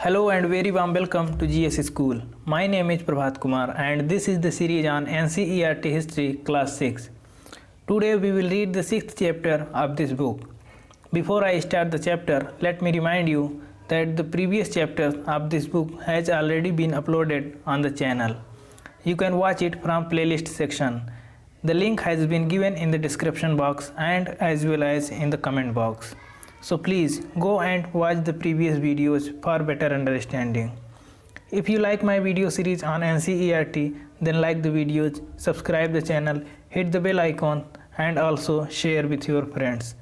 Hello and very warm welcome to GS School. My name is Prabhat Kumar and this is the series on NCERT History Class 6. Today we will read the 6th chapter of this book. Before I start the chapter, let me remind you that the previous chapters of this book has already been uploaded on the channel. You can watch it from playlist section. The link has been given in the description box and as well as in the comment box. So please go and watch the previous videos for better understanding. If you like my video series on NCERT, then like the videos, subscribe the channel, hit the bell icon and also share with your friends.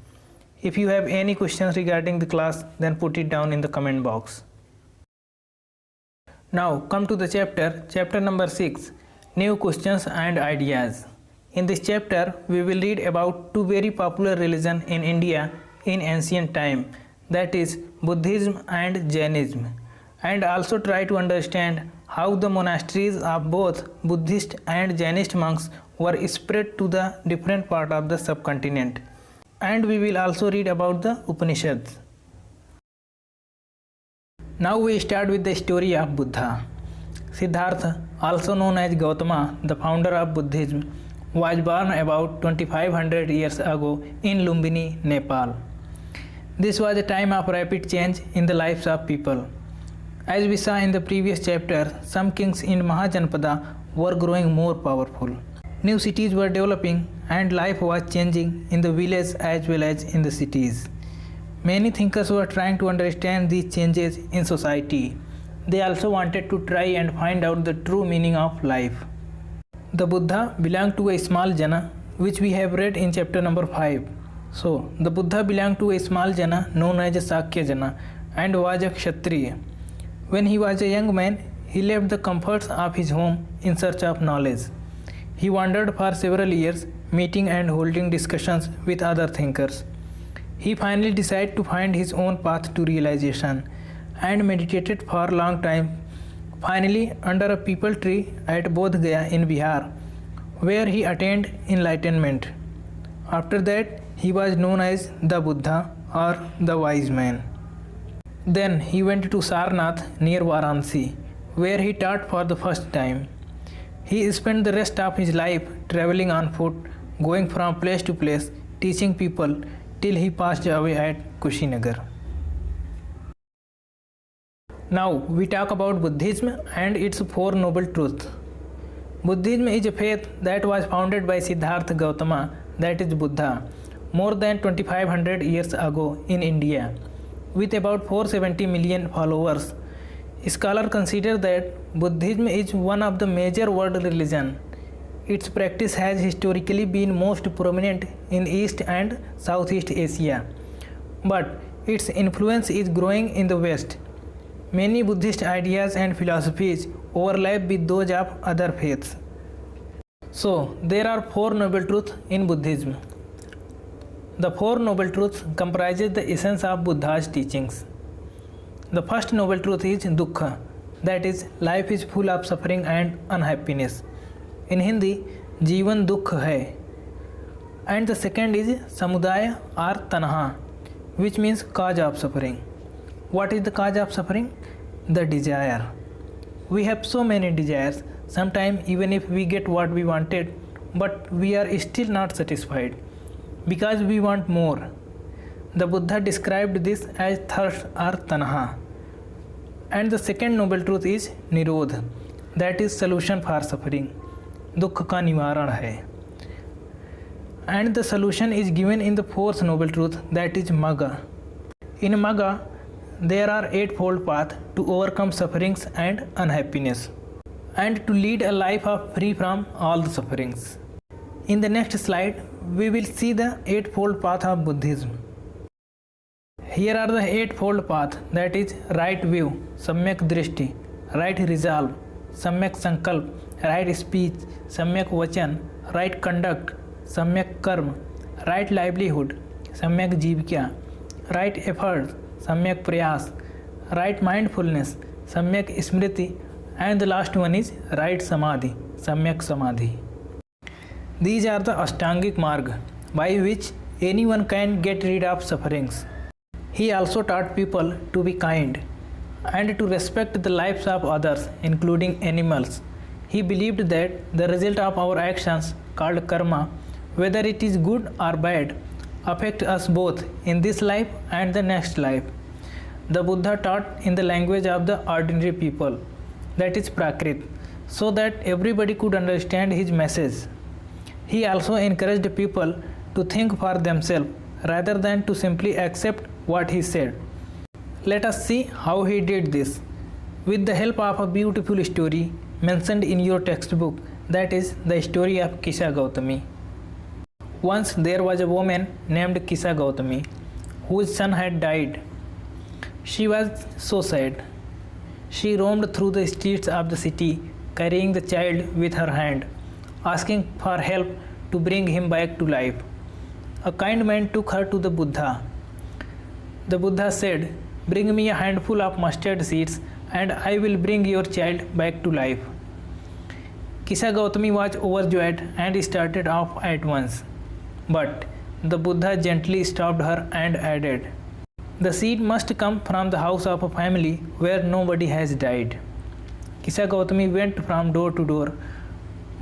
If you have any questions regarding the class, then put it down in the comment box. Now come to the chapter number 6, New Questions and Ideas. In this chapter, we will read about two very popular religions in India in ancient time, that is Buddhism and Jainism, and also try to understand how the monasteries of both Buddhist and Jainist monks were spread to the different part of the subcontinent. And we will also read about the Upanishads. Now we start with the story of Buddha. Siddhartha, also known as Gautama, the founder of Buddhism, was born about 2500 years ago in Lumbini, Nepal. This was a time of rapid change in the lives of people. As we saw in the previous chapter, some kings in Mahajanpada were growing more powerful. New cities were developing and life was changing in the villages as well as in the cities. Many thinkers were trying to understand these changes in society. They also wanted to try and find out the true meaning of life. The Buddha belonged to a small jana, which we have read in chapter number 5. So, the Buddha belonged to a small jana known as a Sakya jana and was a Kshatriya. When he was a young man, he left the comforts of his home in search of knowledge. He wandered for several years, meeting and holding discussions with other thinkers. He finally decided to find his own path to realization and meditated for a long time. Finally, under a peepal tree at Bodh Gaya in Bihar, where he attained enlightenment. After that, he was known as the Buddha or the wise man. Then he went to Sarnath near Varanasi, where he taught for the first time. He spent the rest of his life traveling on foot, going from place to place, teaching people till he passed away at Kushinagar. Now we talk about Buddhism and its four noble truths. Buddhism is a faith that was founded by Siddhartha Gautama, that is Buddha, more than 2500 years ago in India, with about 470 million followers. Scholars consider that Buddhism is one of the major world religions. Its practice has historically been most prominent in East and Southeast Asia, but its influence is growing in the West. Many Buddhist ideas and philosophies overlap with those of other faiths. So, there are four noble truths in Buddhism. The four noble truths comprises the essence of Buddha's teachings. The first noble truth is dukkha, that is, life is full of suffering and unhappiness. In Hindi, जीवन दुख है. And the second is samudaya or tanha, which means cause of suffering. What is the cause of suffering? The desire. We have so many desires, sometimes even if we get what we wanted, but we are still not satisfied, because we want more. The Buddha described this as thirst or tanha. And the second noble truth is nirodha, that is solution for suffering. Dukha ka nivaran hai. And the solution is given in the fourth noble truth, that is magga. In magga, there are eightfold paths to overcome sufferings and unhappiness, and to lead a life of free from all the sufferings. In the next slide, we will see the eightfold path of Buddhism. Here are the eightfold path, that is right view, samyak drishti, right resolve, samyak sankalp, right speech, samyak vachan, right conduct, samyak karma, right livelihood, samyak jivika, right effort, samyak prayas, right mindfulness, samyak smriti, and the last one is right samadhi, samyak samadhi. These are the Ashtangic Marg, by which anyone can get rid of sufferings. He also taught people to be kind and to respect the lives of others, including animals. He believed that the result of our actions, called karma, whether it is good or bad, affect us both in this life and the next life. The Buddha taught in the language of the ordinary people, that is Prakrit, so that everybody could understand his message. He also encouraged people to think for themselves rather than to simply accept what he said. Let us see how he did this. With the help of a beautiful story mentioned in your textbook, that is the story of Kisha Gautami. Once there was a woman named Kisha Gautami whose son had died. She was so sad. She roamed through the streets of the city carrying the child with her hand, asking for help to bring him back to life. A kind man took her to the Buddha. The Buddha said, "Bring me a handful of mustard seeds and I will bring your child back to life." Kisha Gautami was overjoyed and started off at once. But the Buddha gently stopped her and added, "The seed must come from the house of a family where nobody has died." Kisha Gautami went from door to door,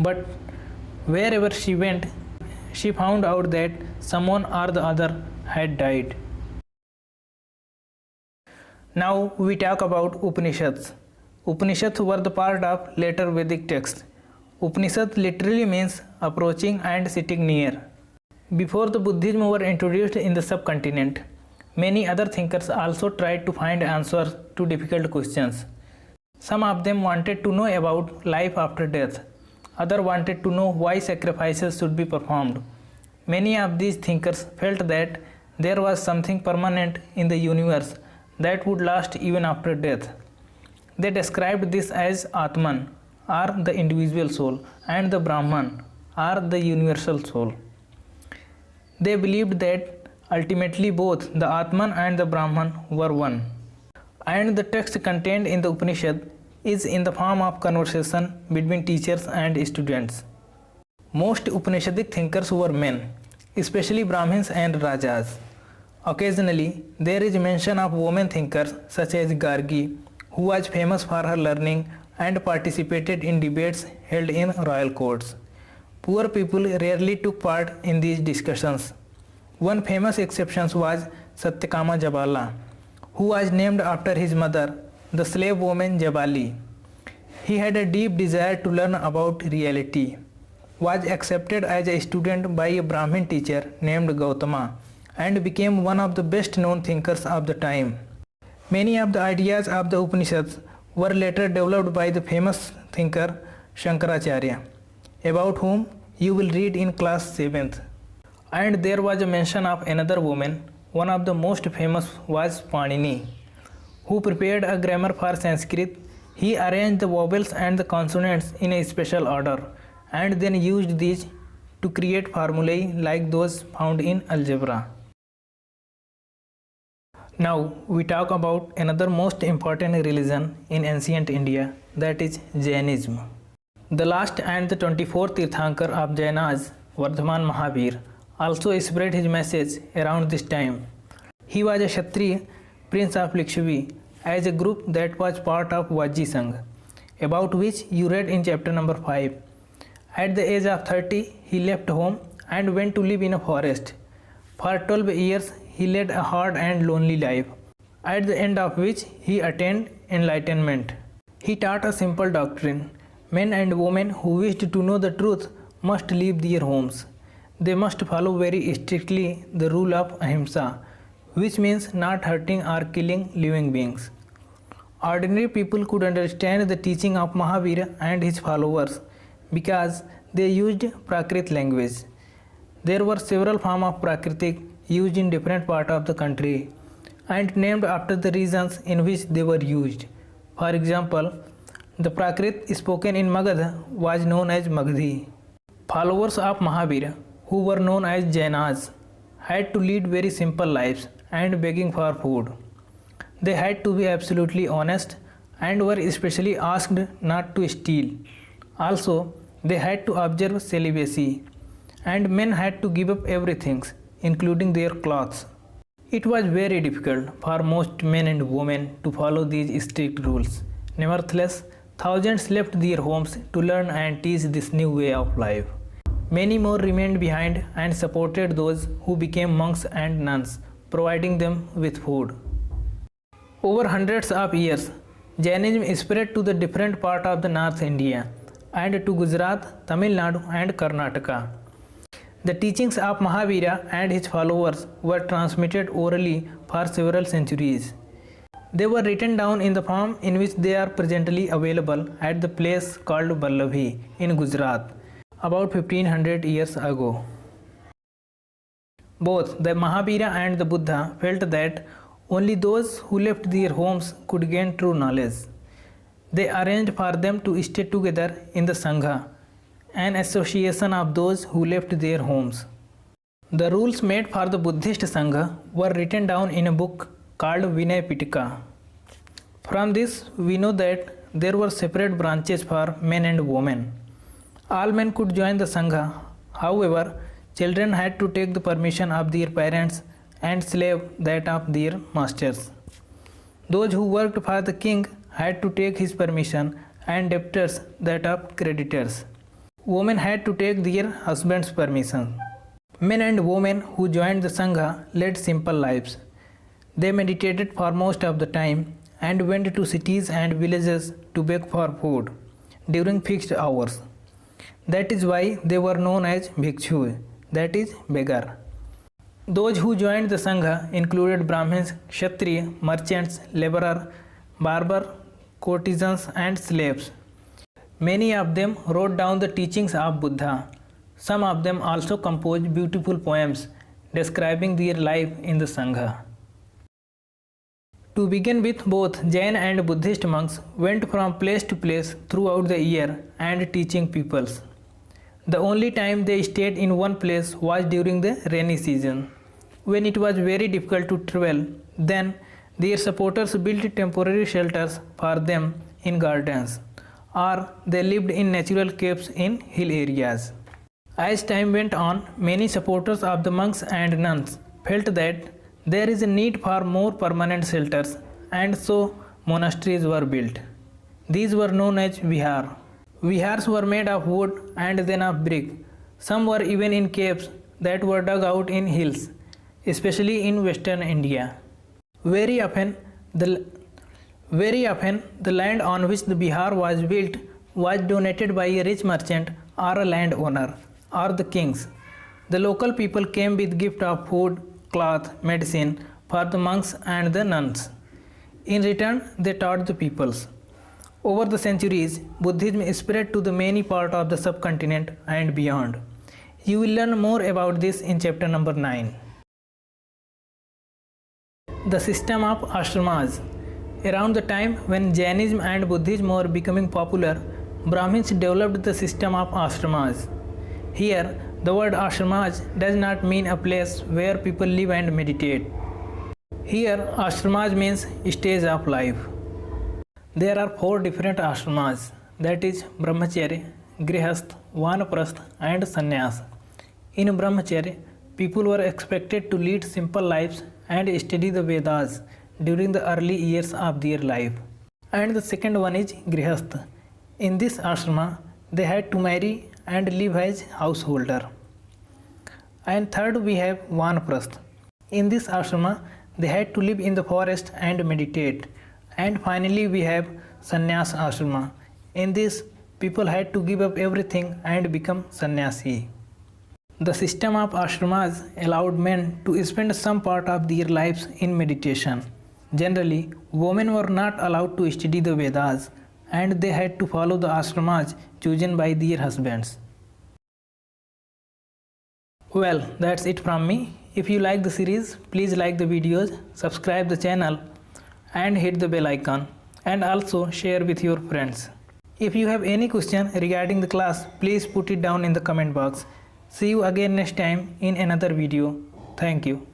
but wherever she went, she found out that someone or the other had died. Now we talk about Upanishads. Upanishads were the part of later Vedic texts. Upanishad literally means approaching and sitting near. Before the Buddhism were introduced in the subcontinent, many other thinkers also tried to find answers to difficult questions. Some of them wanted to know about life after death. Others wanted to know why sacrifices should be performed. Many of these thinkers felt that there was something permanent in the universe that would last even after death. They described this as Atman, or the individual soul, and the Brahman, or the universal soul. They believed that ultimately both the Atman and the Brahman were one. And the text contained in the Upanishad is in the form of conversation between teachers and students. Most Upanishadic thinkers were men, especially Brahmins and Rajas. Occasionally, there is mention of women thinkers such as Gargi, who was famous for her learning and participated in debates held in royal courts. Poor people rarely took part in these discussions. One famous exception was Satyakama Jabala, who was named after his mother, the slave woman Jabali. He had a deep desire to learn about reality, was accepted as a student by a Brahmin teacher named Gautama, and became one of the best known thinkers of the time. Many of the ideas of the Upanishads were later developed by the famous thinker Shankaracharya, about whom you will read in class 7th. And there was a mention of another woman. One of the most famous was Panini, who prepared a grammar for Sanskrit. He arranged the vowels and the consonants in a special order and then used these to create formulae like those found in algebra. Now we talk about another most important religion in ancient India, that is Jainism. The last and the 24th Tirthankar of Jainas, Vardhaman Mahavir, also spread his message around this time. He was a Kshatriya, prince of Likshavi, as a group that was part of Vaji Sangh, about which you read in chapter number 5. At the age of 30, he left home and went to live in a forest. For 12 years, he led a hard and lonely life, at the end of which he attained enlightenment. He taught a simple doctrine. Men and women who wished to know the truth must leave their homes. They must follow very strictly the rule of ahimsa, which means not hurting or killing living beings. Ordinary people could understand the teaching of Mahavira and his followers because they used Prakrit language. There were several forms of Prakritic used in different parts of the country and named after the regions in which they were used. For example, the Prakrit spoken in Magadha was known as Magdhi. Followers of Mahavira, who were known as Jainas, had to lead very simple lives and begging for food. They had to be absolutely honest and were especially asked not to steal. Also, they had to observe celibacy, and men had to give up everything, including their clothes. It was very difficult for most men and women to follow these strict rules. Nevertheless, thousands left their homes to learn and teach this new way of life. Many more remained behind and supported those who became monks and nuns, providing them with food. Over hundreds of years, Jainism spread to the different parts of the North India and to Gujarat, Tamil Nadu and Karnataka. The teachings of Mahavira and his followers were transmitted orally for several centuries. They were written down in the form in which they are presently available at the place called Vallabhi in Gujarat about 1500 years ago. Both the Mahavira and the Buddha felt that only those who left their homes could gain true knowledge. They arranged for them to stay together in the Sangha, an association of those who left their homes. The rules made for the Buddhist Sangha were written down in a book called Vinaya Pitaka. From this, we know that there were separate branches for men and women. All men could join the Sangha. However, children had to take the permission of their parents and slave that of their masters. Those who worked for the king had to take his permission and debtors that of creditors. Women had to take their husband's permission. Men and women who joined the Sangha led simple lives. They meditated for most of the time and went to cities and villages to beg for food during fixed hours. That is why they were known as bhikshu, that is, beggar. Those who joined the Sangha included Brahmins, Kshatriya, merchants, laborer, barber, courtesans and slaves. Many of them wrote down the teachings of Buddha. Some of them also composed beautiful poems describing their life in the Sangha. To begin with, both Jain and Buddhist monks went from place to place throughout the year and teaching peoples. The only time they stayed in one place was during the rainy season, when it was very difficult to travel. Then their supporters built temporary shelters for them in gardens, or they lived in natural caves in hill areas. As time went on, many supporters of the monks and nuns felt that there is a need for more permanent shelters, and so monasteries were built. These were known as vihar. Vihars were made of wood and then of brick. Some were even in caves that were dug out in hills, especially in western India. Very often, the land on which the vihar was built was donated by a rich merchant or a landowner or the kings. The local people came with gift of food, cloth, medicine for the monks and the nuns. In return, they taught the peoples. Over the centuries, Buddhism spread to the many parts of the subcontinent and beyond. You will learn more about this in chapter number 9. The system of ashramas. Around the time when Jainism and Buddhism were becoming popular, Brahmins developed the system of ashramas. Here, the word ashramas does not mean a place where people live and meditate. Here, ashramas means stage of life. There are 4 different ashramas, that is Brahmacharya, Grihastha, Vanaprastha and Sannyas. In Brahmacharya, people were expected to lead simple lives and study the Vedas during the early years of their life. And the second one is Grihastha. In this ashrama, they had to marry and live as householder. And third we have Vanaprastha. In this ashrama, they had to live in the forest and meditate. And finally we have Sannyas ashrama. In this, people had to give up everything and become sannyasi. The system of ashramas allowed men to spend some part of their lives in meditation. Generally, women were not allowed to study the Vedas and they had to follow the ashramas chosen by their husbands. Well, that's it from me. If you like the series, please like the videos, subscribe the channel and hit the bell icon, and also share with your friends. If you have any question regarding the class, please put it down in the comment box. See you again next time in another video. Thank you.